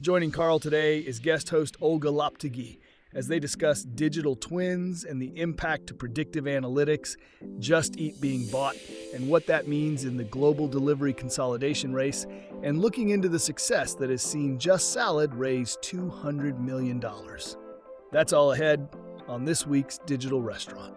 Joining Carl today is guest host Olga Lopategi as they discuss digital twins and the impact to predictive analytics, Just Eat being bought, and what that means in the global delivery consolidation race, and looking into the success that has seen Just Salad raise $200 million. That's all ahead on this week's Digital Restaurant.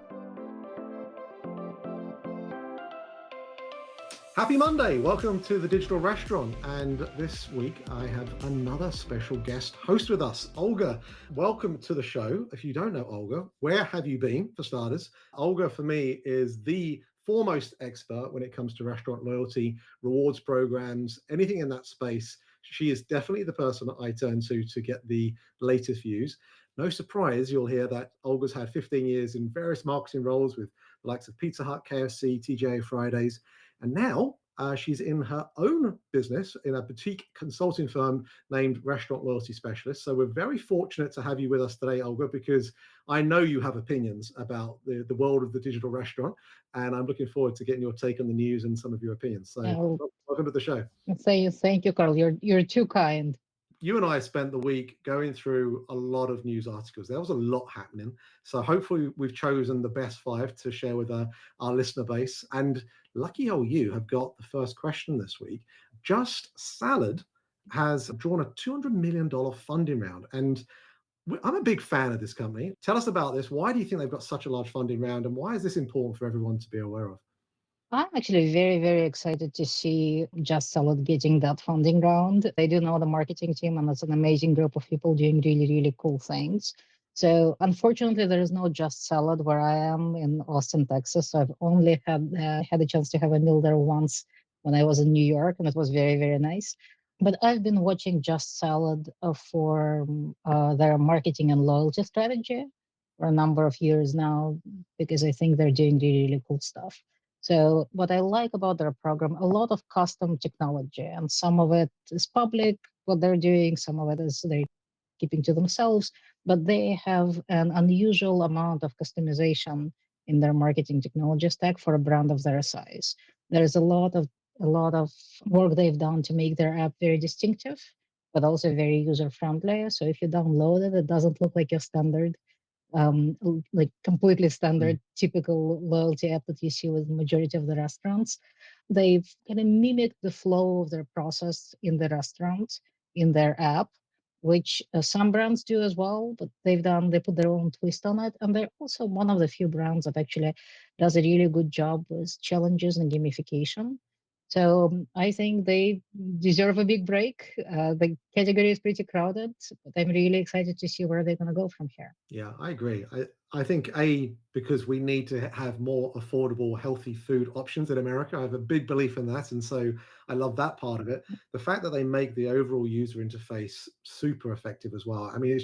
Happy Monday! Welcome to the Digital Restaurant. And this week I have another special guest host with us, Olga. Welcome to the show. If you don't know Olga, where have you been, for starters? Olga, for me, is the foremost expert when it comes to restaurant loyalty, rewards programs, anything in that space. She is definitely the person that I turn to get the latest views. No surprise, you'll hear that Olga's had 15 years in various marketing roles with the likes of Pizza Hut, KFC, TGI Fridays. And now she's in her own business in a boutique consulting firm named Restaurant Loyalty Specialist. So we're very fortunate to have you with us today, Olga, because I know you have opinions about the world of the digital restaurant. And I'm looking forward to getting your take on the news and some of your opinions. So welcome to the show. Thank you, Carl. You're too kind. You and I spent the week going through a lot of news articles. There was a lot happening. So hopefully we've chosen the best 5 to share with our listener base. And lucky old you have got the first question this week. Just Salad has drawn a $200 million funding round. And I'm a big fan of this company. Tell us about this. Why do you think they've got such a large funding round? And why is this important for everyone to be aware of? I'm actually very, very excited to see Just Salad getting that funding round. I do know the marketing team, and it's an amazing group of people doing really, really cool things. So unfortunately, there is no Just Salad where I am in Austin, Texas. So I've only had a chance to have a meal there once when I was in New York, and it was very, very nice. But I've been watching Just Salad for their marketing and loyalty strategy for a number of years now, because I think they're doing really, really cool stuff. So what I like about their program, a lot of custom technology, and some of it is public, what they're doing, some of it is they're keeping to themselves, but they have an unusual amount of customization in their marketing technology stack for a brand of their size. There's a lot of work they've done to make their app very distinctive, but also very user-friendly. So if you download it, it doesn't look like your standard like completely standard, typical loyalty app that you see with the majority of the restaurants. They've kind of mimicked the flow of their process in the restaurant, in their app, which some brands do as well, but they put their own twist on it. And they're also one of the few brands that actually does a really good job with challenges and gamification. So I think they deserve a big break. The category is pretty crowded, but I'm really excited to see where they're going to go from here. Yeah, I agree. I think, because we need to have more affordable, healthy food options in America. I have a big belief in that. And so I love that part of it. The fact that they make the overall user interface super effective as well. I mean,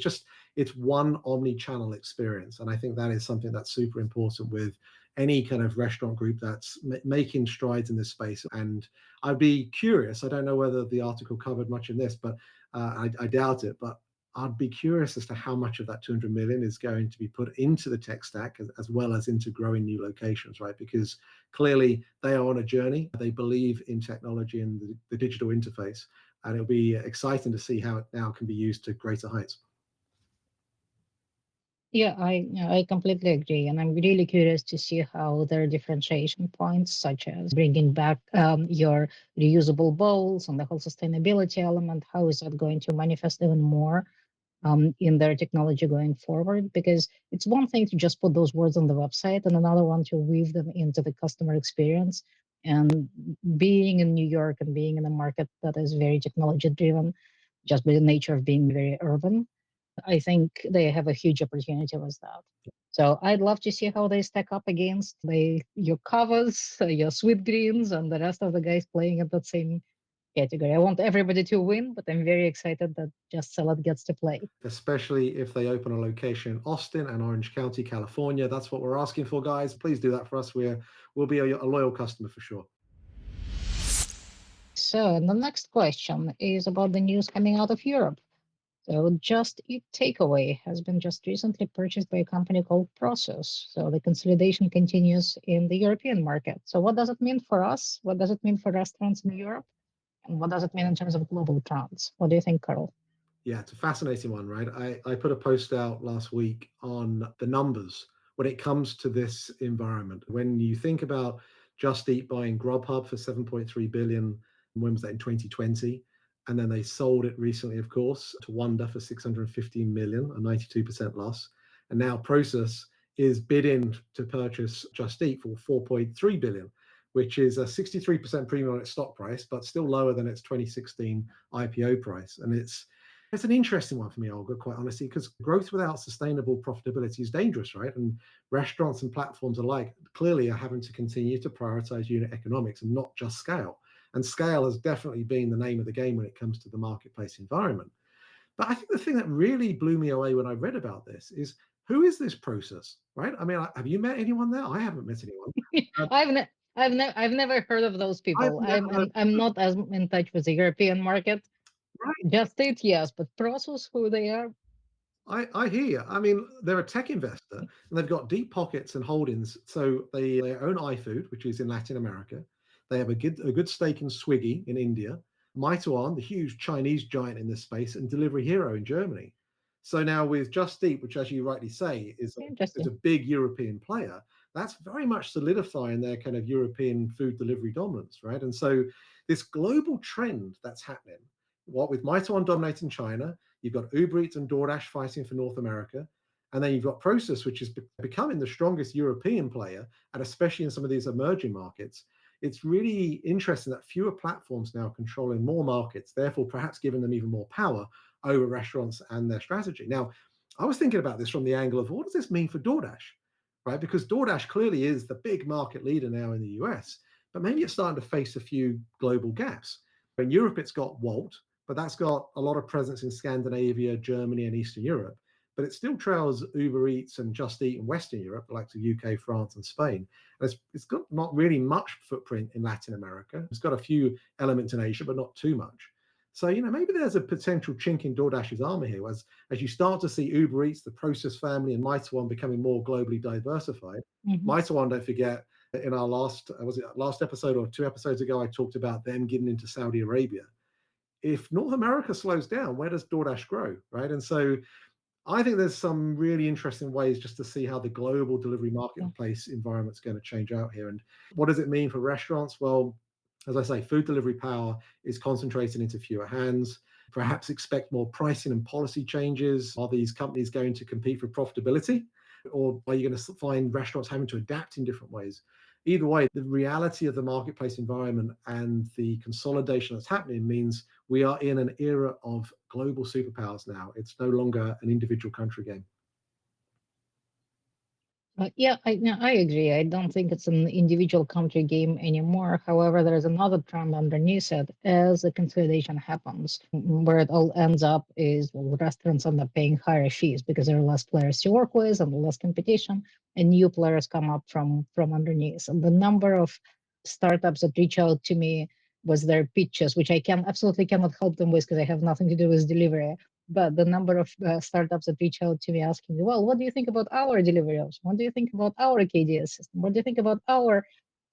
it's one omni-channel experience. And I think that is something that's super important with any kind of restaurant group that's making strides in this space. And I'd be curious, I don't know whether the article covered much in this, but I doubt it, but I'd be curious as to how much of that 200 million is going to be put into the tech stack as well as into growing new locations, right? Because clearly they are on a journey. They believe in technology and the digital interface, and it'll be exciting to see how it now can be used to greater heights. Yeah, I completely agree, and I'm really curious to see how their differentiation points, such as bringing back your reusable bowls and the whole sustainability element, how is that going to manifest even more in their technology going forward? Because it's one thing to just put those words on the website, and another one to weave them into the customer experience. And being in New York and being in a market that is very technology driven, just by the nature of being very urban, I think they have a huge opportunity with that. So I'd love to see how they stack up against your covers, your sweet greens, and the rest of the guys playing in that same category. I want everybody to win, but I'm very excited that Just Salad gets to play. Especially if they open a location in Austin and Orange County, California. That's what we're asking for, guys. Please do that for us. We'll be a loyal customer for sure. So the next question is about the news coming out of Europe. So Just Eat Takeaway has been just recently purchased by a company called Process. So the consolidation continues in the European market. So what does it mean for us? What does it mean for restaurants in Europe? And what does it mean in terms of global trends? What do you think, Carl? Yeah, it's a fascinating one, right? I put a post out last week on the numbers when it comes to this environment. When you think about Just Eat buying Grubhub for 7.3 billion, when was that, in 2020? And then they sold it recently, of course, to Wonder for 615 million, a 92% loss. And now Prosus is bidding to purchase Just Eat for 4.3 billion, which is a 63% premium on its stock price, but still lower than its 2016 IPO price. And it's an interesting one for me, Olga, quite honestly, because growth without sustainable profitability is dangerous, right? And restaurants and platforms alike clearly are having to continue to prioritize unit economics and not just scale. And scale has definitely been the name of the game when it comes to the marketplace environment. But I think the thing that really blew me away when I read about this is, who is this Prosus, right? I mean, have you met anyone there? I haven't met anyone. Um, I've never heard of those I've people. never heard. I'm not as in touch with the European market. Right. Just it, yes, but Prosus, who they are? I hear you. I mean, they're a tech investor and they've got deep pockets and holdings. So they own iFood, which is in Latin America. They have a good stake in Swiggy in India, Meituan, the huge Chinese giant in this space, and Delivery Hero in Germany. So now with Just Eat, which, as you rightly say, is a Interesting. big European player, that's very much solidifying their kind of European food delivery dominance, right? And so this global trend that's happening, what with Meituan dominating China, you've got Uber Eats and DoorDash fighting for North America. And then you've got Prosus, which is becoming the strongest European player, and especially in some of these emerging markets. It's really interesting that fewer platforms now controlling more markets, therefore perhaps giving them even more power over restaurants and their strategy. Now, I was thinking about this from the angle of, what does this mean for DoorDash, right? Because DoorDash clearly is the big market leader now in the US, but maybe it's starting to face a few global gaps. In Europe, it's got Wolt, but that's got a lot of presence in Scandinavia, Germany, and Eastern Europe. But it still trails Uber Eats and Just Eat in Western Europe, like the UK, France, and Spain. And it's got not really much footprint in Latin America. It's got a few elements in Asia, but not too much. So, maybe there's a potential chink in DoorDash's armor here as you start to see Uber Eats, the Prosus family, and Meituan becoming more globally diversified. Mhm. Meituan, don't forget, in our last episode or 2 episodes ago, I talked about them getting into Saudi Arabia. If North America slows down, where does DoorDash grow, right? And so I think there's some really interesting ways just to see how the global delivery Yeah. marketplace environment's going to change out here. And what does it mean for restaurants? Well, as I say, food delivery power is concentrated into fewer hands. Perhaps expect more pricing and policy changes. Are these companies going to compete for profitability? Or are you going to find restaurants having to adapt in different ways? Either way, the reality of the marketplace environment and the consolidation that's happening means we are in an era of global superpowers now. It's no longer an individual country game. Yeah, I agree. I don't think it's an individual country game anymore. However, there's another trend underneath it as the consolidation happens. Where it all ends up is, well, restaurants end up paying higher fees because there are less players to work with and less competition, and new players come up from underneath. And the number of startups that reach out to me with their pitches, which I absolutely cannot help them with because I have nothing to do with delivery, but the number of startups that reach out to me asking me, well, what do you think about our delivery option? What do you think about our KDS system? What do you think about our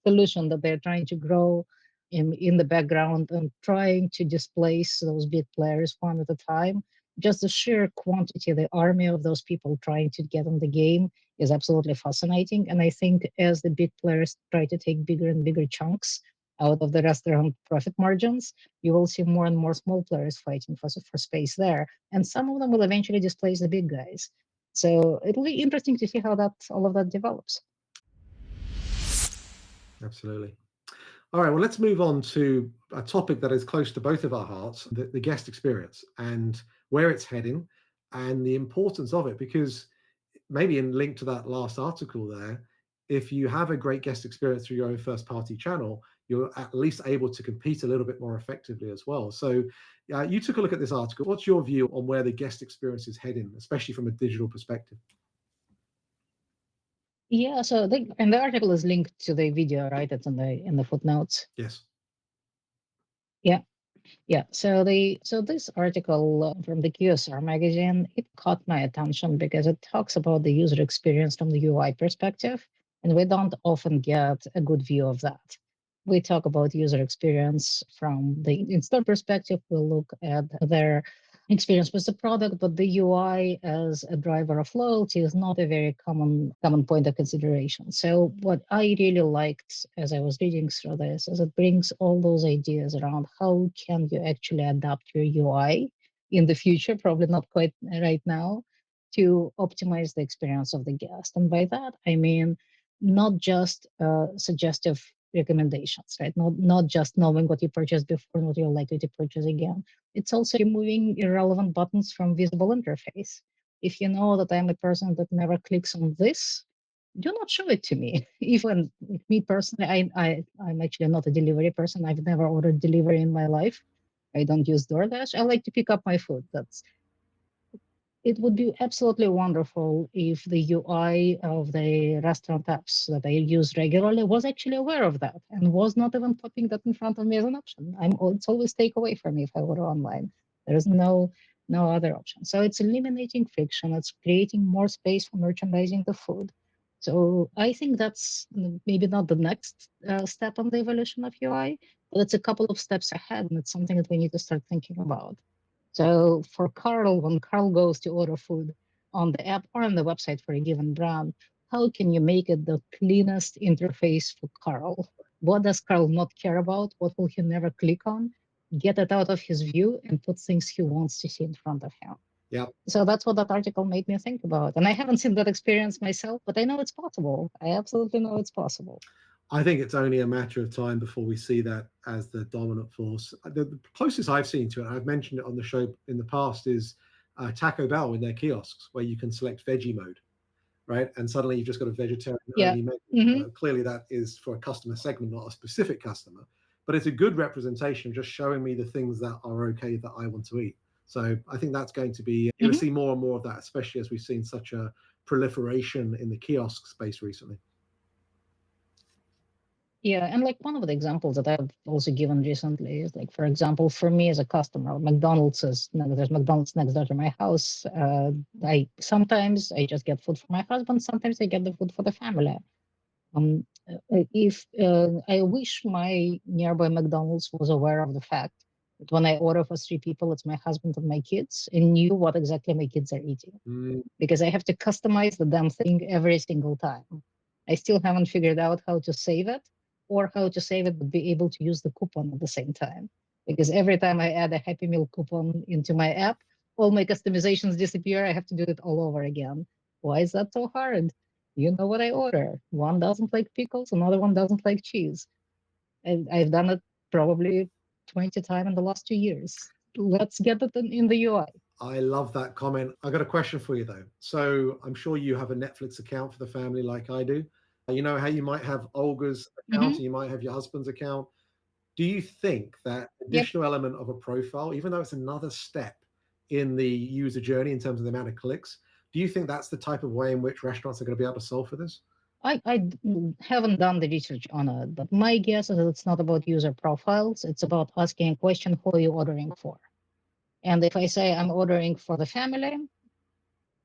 solution that they're trying to grow in the background and trying to displace those big players one at a time? Just the sheer quantity, the army of those people trying to get in the game is absolutely fascinating. And I think as the big players try to take bigger and bigger chunks out of the restaurant profit margins, you will see more and more small players fighting for space there. And some of them will eventually displace the big guys. So it'll be interesting to see how all of that develops. Absolutely. All right, well, let's move on to a topic that is close to both of our hearts, the guest experience and where it's heading and the importance of it. Because maybe in link to that last article there, if you have a great guest experience through your own first party channel, you're at least able to compete a little bit more effectively as well. So you took a look at this article. What's your view on where the guest experience is heading, especially from a digital perspective? Yeah, so and the article is linked to the video, right? It's in the footnotes. Yes. Yeah. Yeah, so this article from the QSR magazine, it caught my attention because it talks about the user experience from the UI perspective, and we don't often get a good view of that. We talk about user experience from the in-store perspective. We'll look at their experience with the product, but the UI as a driver of loyalty is not a very common point of consideration. So what I really liked as I was reading through this is it brings all those ideas around how can you actually adapt your UI in the future, probably not quite right now, to optimize the experience of the guest. And by that, I mean not just suggestive recommendations, right? Not just knowing what you purchased before and what you're likely to purchase again. It's also removing irrelevant buttons from visible interface. If you know that I'm a person that never clicks on this, do not show it to me. Even me personally, I'm actually not a delivery person. I've never ordered delivery in my life. I don't use DoorDash. I like to pick up my food. It would be absolutely wonderful if the UI of the restaurant apps that I use regularly was actually aware of that and was not even popping that in front of me as an option. It's always takeaway for me if I order online. There is no other option. So it's eliminating friction. It's creating more space for merchandising the food. So I think that's maybe not the next step on the evolution of UI, but it's a couple of steps ahead, and it's something that we need to start thinking about. So for Carl, when Carl goes to order food on the app or on the website for a given brand, how can you make it the cleanest interface for Carl? What does Carl not care about? What will he never click on? Get it out of his view and put things he wants to see in front of him. Yeah. So that's what that article made me think about. And I haven't seen that experience myself, but I know it's possible. I absolutely know it's possible. I think it's only a matter of time before we see that as the dominant force. The closest I've seen to it, I've mentioned it on the show in the past, is Taco Bell in their kiosks, where you can select veggie mode, right? And suddenly you've just got a vegetarian only menu. Mm-hmm. Clearly, that is for a customer segment, not a specific customer, but it's a good representation, just showing me the things that are okay that I want to eat. So I think that's going to be, you're going to see more and more of that, especially as we've seen such a proliferation in the kiosk space recently. Yeah, and like one of the examples that I've also given recently is like, for example, for me as a customer, there's McDonald's next door to my house. Sometimes I just get food for my husband. Sometimes I get the food for the family. If I wish my nearby McDonald's was aware of the fact that when I order for 3 people, it's my husband and my kids, and knew what exactly my kids are eating, because I have to customize the damn thing every single time. I still haven't figured out how to save it, or how to save it but be able to use the coupon at the same time. Because every time I add a Happy Meal coupon into my app, all my customizations disappear. I have to do it all over again. Why is that so hard? You know what I order. One doesn't like pickles, another one doesn't like cheese. And I've done it probably 20 times in the last 2 years. Let's get it in the UI. I love that comment. I got a question for you though. So I'm sure you have a Netflix account for the family like I do. You know how you might have Olga's account and you might have your husband's account. Do you think that additional element of a profile, even though it's another step in the user journey in terms of the amount of clicks, do you think that's the type of way in which restaurants are going to be able to solve for this? I haven't done the research on it, but my guess is that it's not about user profiles. It's about asking a question, who are you ordering for? And if I say I'm ordering for the family,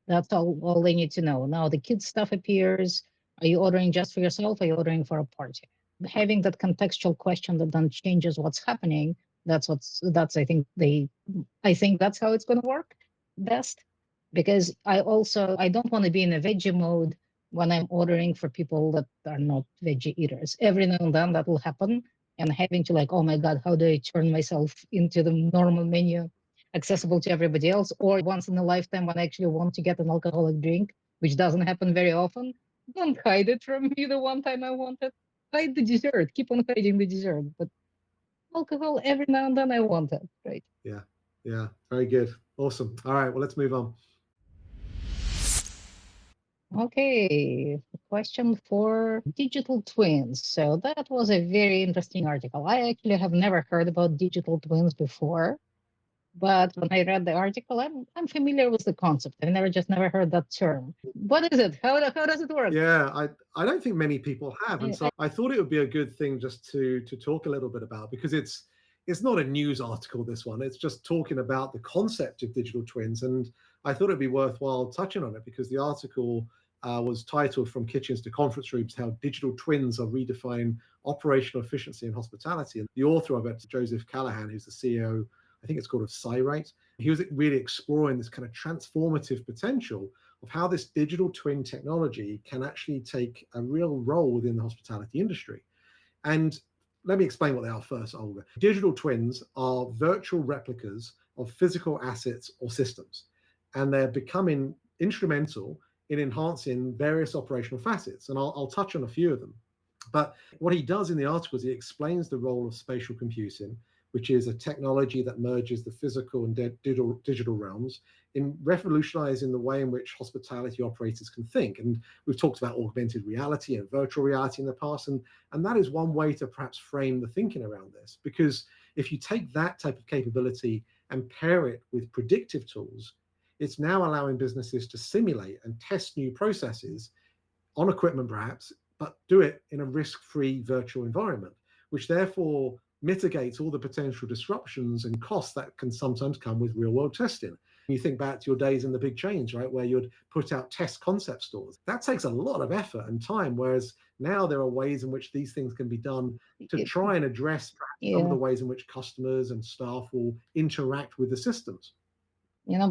that's all they need to know. Now the kids stuff appears. Are you ordering just for yourself? Are you ordering for a party? Having that contextual question that then changes what's happening. I think that's how it's going to work best. Because I don't want to be in a veggie mode when I'm ordering for people that are not veggie eaters. Every now and then that will happen, and having to like, oh my God, how do I turn myself into the normal menu accessible to everybody else? Or once in a lifetime when I actually want to get an alcoholic drink, which doesn't happen very often, don't hide it from me the one time I want it. Hide the dessert. Keep on hiding the dessert. But alcohol, every now and then I want it, right? Yeah, very good. Awesome. All right, well, let's move on. Okay, question for digital twins. So that was a very interesting article. I actually have never heard about digital twins before, but when I read the article, I'm familiar with the concept. I've never heard that term. What is it? How does it work? Yeah, I don't think many people have, and so I thought it would be a good thing just to talk a little bit about, because it's not a news article, this one. It's just talking about the concept of digital twins, and I thought it'd be worthwhile touching on it because the article was titled "From Kitchens to Conference Rooms: How Digital Twins Are Redefining Operational Efficiency in Hospitality." And the author of it, Joseph Callahan, who's the CEO, I think it's called of Cyrate. he was really exploring this kind of transformative potential of how this digital twin technology can actually take a real role within the hospitality industry. And let me explain what they are first, Olga. Digital twins are virtual replicas of physical assets or systems, and they're becoming instrumental in enhancing various operational facets. And I'll touch on a few of them. But what he does in the article is he explains the role of spatial computing, which is a technology that merges the physical and digital realms in revolutionizing the way in which hospitality operators can think. And we've talked about augmented reality and virtual reality in the past, and that is one way to perhaps frame the thinking around this. Because if you take that type of capability and pair it with predictive tools, it's now allowing businesses to simulate and test new processes on equipment perhaps, but do it in a risk-free virtual environment, which therefore mitigates all the potential disruptions and costs that can sometimes come with real-world testing. You think back to your days in the big chains, right, where you'd put out test concept stores. That takes a lot of effort and time, whereas now there are ways in which these things can be done to try and address some of the ways in which customers and staff will interact with the systems.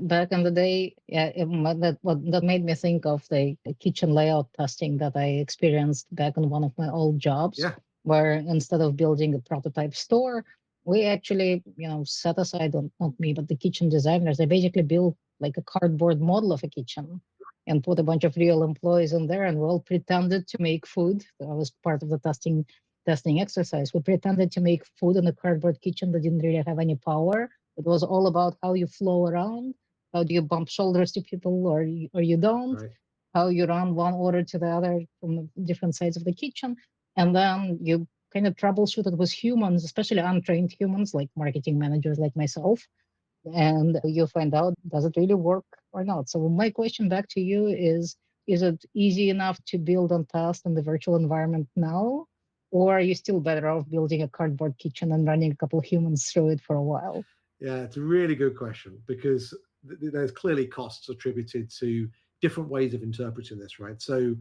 Back in the day, that made me think of the kitchen layout testing that I experienced back in one of my old jobs, where instead of building a prototype store, we actually, set aside, not me, but the kitchen designers, they basically built like a cardboard model of a kitchen and put a bunch of real employees in there, and we all pretended to make food. That was part of the testing exercise. We pretended to make food in a cardboard kitchen that didn't really have any power. It was all about how you flow around, how do you bump shoulders to people or you don't, Right. how you run one order to the other from different sides of the kitchen. And then you kind of troubleshoot it with humans, especially untrained humans like marketing managers like myself. And you find out, does it really work or not? So my question back to you is it easy enough to build and test in the virtual environment now? Or are you still better off building a cardboard kitchen and running a couple of humans through it for a while? Yeah, it's a really good question, because there's clearly costs attributed to different ways of interpreting this, right? So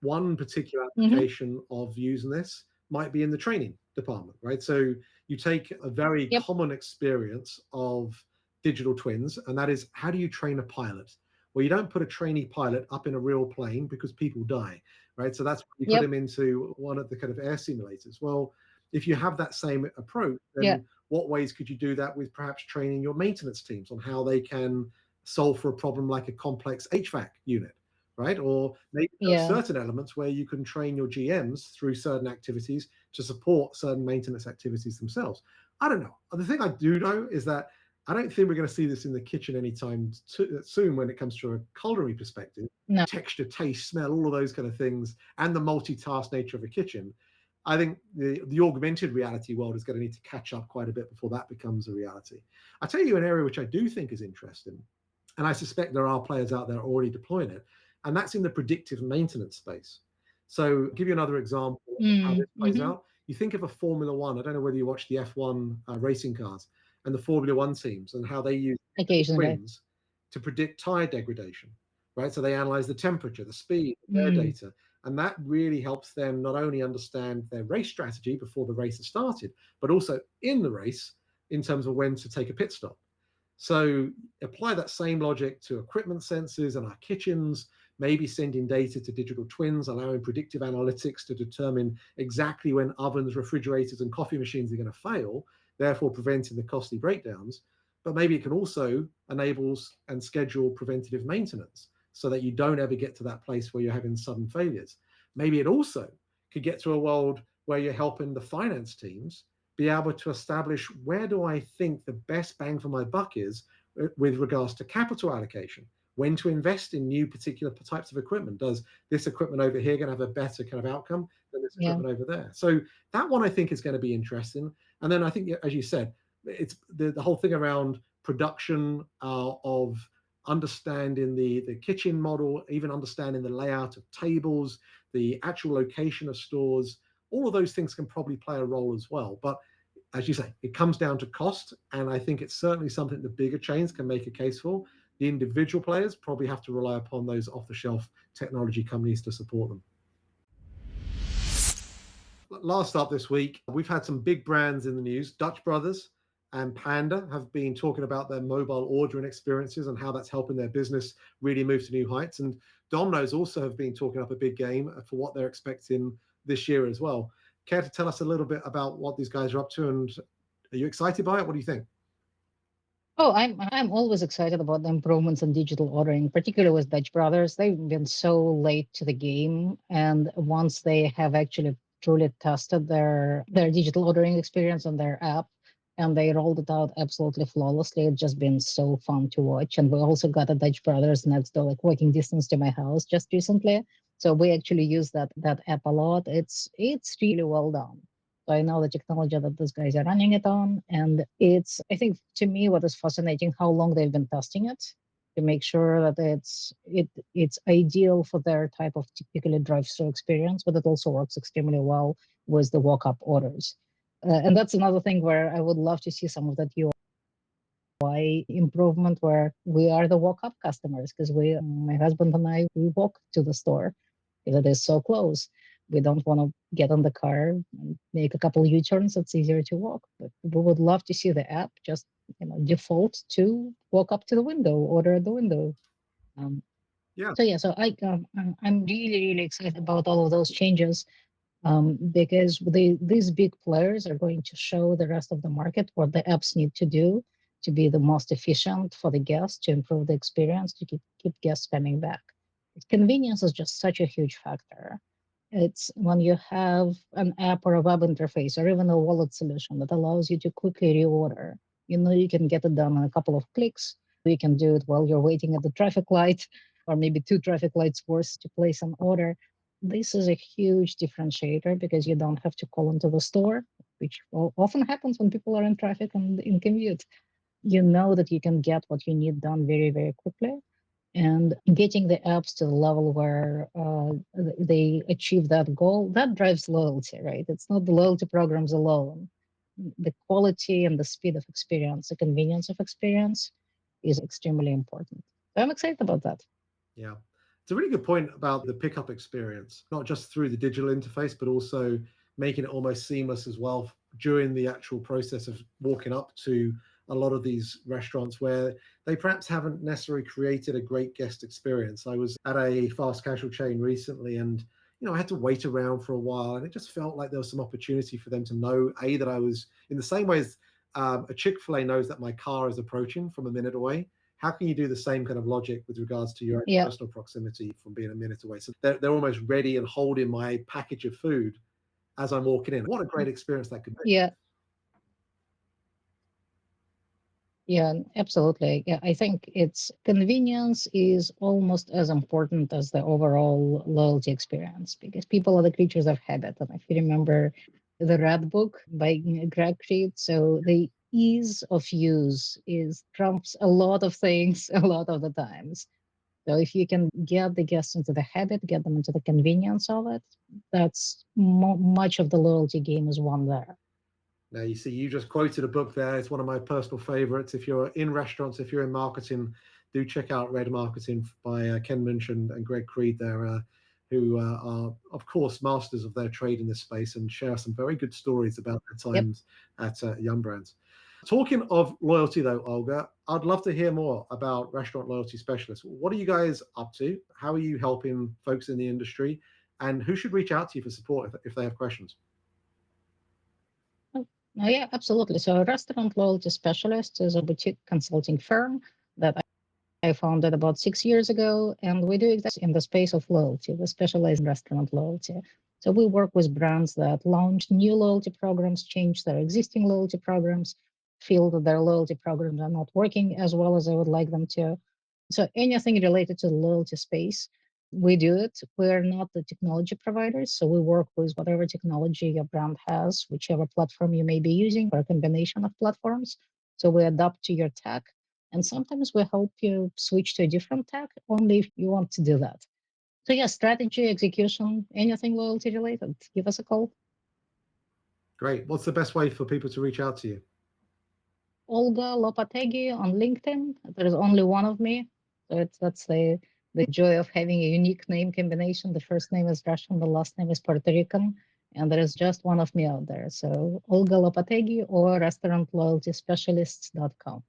one particular application of using this might be in the training department, right? So you take a very common experience of digital twins, and that is, how do you train a pilot? Well, you don't put a trainee pilot up in a real plane because people die, right? So that's when you put him into one of the kind of air simulators. Well, if you have that same approach, then what ways could you do that with perhaps training your maintenance teams on how they can solve for a problem like a complex HVAC unit, right? Or maybe certain elements where you can train your GMs through certain activities to support certain maintenance activities themselves. I don't know. The thing I do know is that I don't think we're going to see this in the kitchen anytime soon when it comes to a culinary perspective. No. Texture, taste, smell, all of those kind of things, and the multitask nature of a kitchen. I think the augmented reality world is going to need to catch up quite a bit before that becomes a reality. I'll tell you an area which I do think is interesting, and I suspect there are players out there already deploying it, and that's in the predictive maintenance space. So I'll give you another example of how this plays out. You think of a Formula One. I don't know whether you watch the F1 racing cars and the Formula One teams and how they use twins to predict tire degradation, right? So they analyze the temperature, the speed, their data, and that really helps them not only understand their race strategy before the race has started, but also in the race in terms of when to take a pit stop. So apply that same logic to equipment sensors and our kitchens, maybe sending data to digital twins, allowing predictive analytics to determine exactly when ovens, refrigerators, and coffee machines are going to fail, therefore preventing the costly breakdowns. But maybe it can also enable and schedule preventative maintenance so that you don't ever get to that place where you're having sudden failures. Maybe it also could get to a world where you're helping the finance teams be able to establish, where do I think the best bang for my buck is with regards to capital allocation, when to invest in new particular types of equipment. Does this equipment over here going to have a better kind of outcome than this equipment over there? So that one I think is going to be interesting. And then I think, as you said, it's the whole thing around production of understanding the kitchen model, even understanding the layout of tables, the actual location of stores. All of those things can probably play a role as well. But as you say, it comes down to cost. And I think it's certainly something the bigger chains can make a case for. The individual players probably have to rely upon those off-the-shelf technology companies to support them. Last up this week, we've had some big brands in the news. Dutch Brothers and Panda have been talking about their mobile ordering experiences and how that's helping their business really move to new heights. And Domino's also have been talking up a big game for what they're expecting this year as well. Care to tell us a little bit about what these guys are up to, and are you excited by it? What do you think? Oh, I'm always excited about the improvements in digital ordering, particularly with Dutch Brothers. They've been so late to the game, and once they have actually truly tested their digital ordering experience on their app, and they rolled it out absolutely flawlessly, it's just been so fun to watch. And we also got a Dutch Brothers next door, like walking distance to my house just recently. So we actually use that app a lot. It's really well done. So I know the technology that these guys are running it on. And I think to me, what is fascinating, how long they've been testing it to make sure that it's ideal for their type of typically drive-through experience, but it also works extremely well with the walk-up orders. And that's another thing where I would love to see some of that UI improvement where we are the walk-up customers, because my husband and I, we walk to the store because it is so close. We don't want to get on the car and make a couple U-turns. It's easier to walk. But we would love to see the app just default to walk up to the window, order at the window. Um, Yeah. so I'm really really excited about all of those changes, because these big players are going to show the rest of the market what the apps need to do to be the most efficient for the guests, to improve the experience, to keep guests coming back. Convenience is just such a huge factor. It's when you have an app or a web interface or even a wallet solution that allows you to quickly reorder. You can get it done in a couple of clicks. You can do it while you're waiting at the traffic light, or maybe two traffic lights worse to place an order. This is a huge differentiator because you don't have to call into the store, which often happens when people are in traffic and in commute. You know that you can get what you need done very, very quickly, and getting the apps to the level where they achieve that goal, that drives loyalty, right? It's not the loyalty programs alone. The quality and the speed of experience, the convenience of experience is extremely important. So I'm excited about that. Yeah. It's a really good point about the pickup experience, not just through the digital interface, but also making it almost seamless as well during the actual process of walking up to a lot of these restaurants where they perhaps haven't necessarily created a great guest experience. I was at a fast casual chain recently, and I had to wait around for a while, and it just felt like there was some opportunity for them to know that I was in the same way as a Chick-fil-A knows that my car is approaching from a minute away. How can you do the same kind of logic with regards to your Yeah, personal proximity from being a minute away? So they're almost ready and holding my package of food as I'm walking in. What a great experience that could be. yeah, yeah, absolutely. Yeah, I think it's convenience is almost as important as the overall loyalty experience, because people are the creatures of habit. And if you remember the Red Book by Greg Creed, so the ease of use is trumps a lot of things a lot of the times. So if you can get the guests into the habit, get them into the convenience of it, that's much of the loyalty game is won there. Now, you see, you just quoted a book there. It's one of my personal favorites. If you're in restaurants, if you're in marketing, do check out Red Marketing by Ken Munch and Greg Creed there, who are, of course, masters of their trade in this space and share some very good stories about their Yep. times at Yum Brands. Talking of loyalty, though, Olga, I'd love to hear more about restaurant loyalty specialists. What are you guys up to? How are you helping folks in the industry? And who should reach out to you for support if they have questions? Oh, yeah, absolutely. So, Restaurant Loyalty Specialist is a boutique consulting firm that I founded about 6 years ago, and we do exactly in the space of loyalty. We specialize in restaurant loyalty. So, we work with brands that launch new loyalty programs, change their existing loyalty programs, feel that their loyalty programs are not working as well as they would like them to. So, anything related to the loyalty space, we do it. We're not the technology providers, so we work with whatever technology your brand has, whichever platform you may be using, or a combination of platforms. So we adapt to your tech, and sometimes we help you switch to a different tech only if you want to do that. So yeah, strategy, execution, anything loyalty related, give us a call. Great. What's the best way for people to reach out to you? Olga Lopategi on LinkedIn. There is only one of me, so that's the joy of having a unique name combination. The first name is Russian, the last name is Puerto Rican. And there is just one of me out there. So Olga Lopategi or restaurantloyaltyspecialists.com.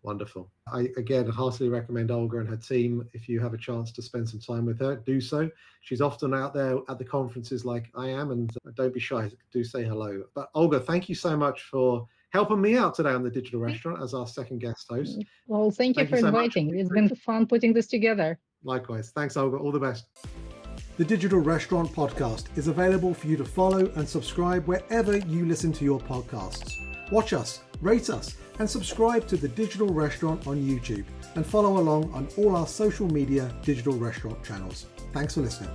Wonderful. I, again, heartily recommend Olga and her team. If you have a chance to spend some time with her, do so. She's often out there at the conferences like I am, and don't be shy. Do say hello. But Olga, thank you so much for helping me out today on the Digital Restaurant as our second guest host. Well, thank you for inviting. It's been fun putting this together. Likewise. Thanks, Olga. All the best. The Digital Restaurant Podcast is available for you to follow and subscribe wherever you listen to your podcasts. Watch us, rate us, and subscribe to The Digital Restaurant on YouTube, and follow along on all our social media Digital Restaurant channels. Thanks for listening.